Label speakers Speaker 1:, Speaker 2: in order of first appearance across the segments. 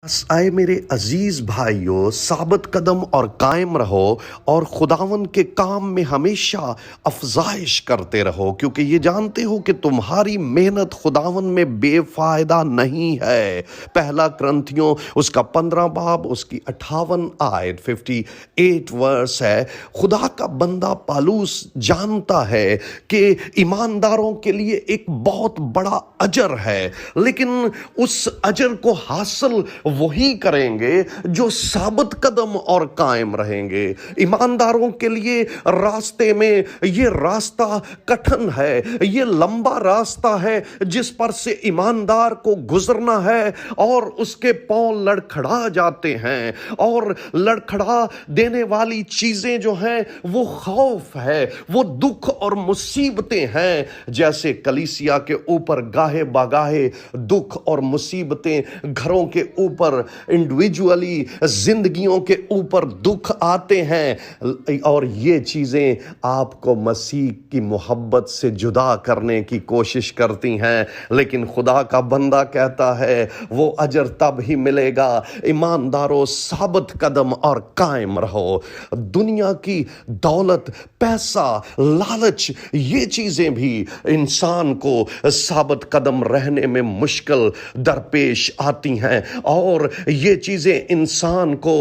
Speaker 1: बस आए मेरे अजीज भाइयों, साबित कदम और कायम रहो और खुदावन के काम में हमेशा अफजाइश करते रहो, क्योंकि ये जानते हो कि तुम्हारी मेहनत खुदावन में बेफायदा नहीं है। पहला क्रंथियों उसका 15 बाब उसकी 58 आयत 58 वर्स है। खुदा का बंदा पालूस जानता है कि ईमानदारों के लिए एक बहुत बड़ा अजर है, लेकिन उस अजर को हासिल वही करेंगे जो साबित कदम और कायम रहेंगे। ईमानदारों के लिए रास्ते में ये रास्ता कठिन है, ये लंबा रास्ता है जिस पर से ईमानदार को गुजरना है, और उसके पांव लड़खड़ा जाते हैं, और लड़खड़ा देने वाली चीजें जो हैं वो खौफ है, वो दुख और मुसीबतें हैं। जैसे कलीसिया के ऊपर गाहे बागाहे दुख और मुसीबतें, घरों के ऊपर, इंडिविजुअली जिंदगियों के ऊपर दुख आते हैं, और ये चीजें आपको मसीह की मोहब्बत से जुदा करने की कोशिश करती हैं। लेकिन खुदा का बंदा कहता है वो अजर तब ही मिलेगा, ईमानदारों साबित कदम और कायम रहो। दुनिया की दौलत, पैसा, लालच, ये चीजें भी इंसान को साबित कदम रहने में मुश्किल दरपेश आती हैं, और ये चीजें इंसान को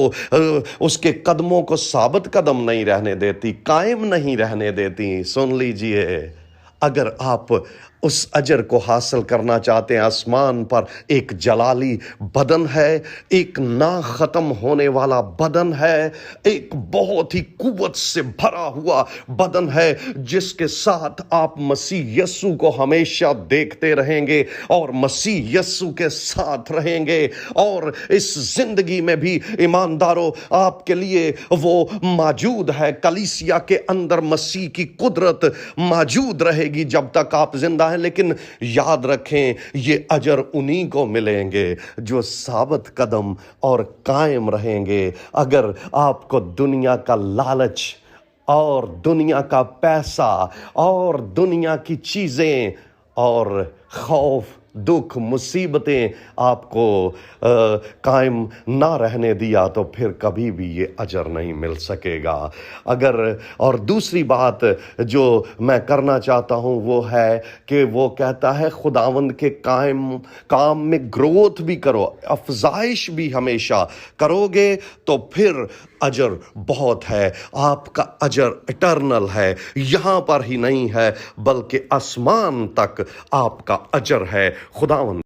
Speaker 1: उसके कदमों को साबित कदम नहीं रहने देती, कायम नहीं रहने देती। सुन लीजिए, अगर आप उस अजर को हासिल करना चाहते हैं, आसमान पर एक जलाली बदन है, एक ना खत्म होने वाला बदन है, एक बहुत ही कुव्वत से भरा हुआ बदन है, जिसके साथ आप मसीह यस्सु को हमेशा देखते रहेंगे और मसीह यस्सु के साथ रहेंगे। और इस जिंदगी में भी ईमानदारों आपके लिए वो मौजूद है। कलीसिया के अंदर मसीह की कुदरत मौजूद रहेगी जब तक आप जिंदा हैं, लेकिन याद रखें ये अजर उन्हीं को मिलेंगे जो साबित कदम और कायम रहेंगे। अगर आपको दुनिया का लालच और दुनिया का पैसा और दुनिया की चीजें और खौफ, दुख, मुसीबतें आपको कायम ना रहने दिया, तो फिर कभी भी ये अजर नहीं मिल सकेगा। अगर, और दूसरी बात जो मैं करना चाहता हूं वो है कि वो कहता है खुदावंद के काम में ग्रोथ भी करो, अफजाइश भी हमेशा करोगे तो फिर अजर बहुत है। आपका अजर इटर्नल है, यहां पर ही नहीं है बल्कि आसमान तक आपका अजर है। खुदावंद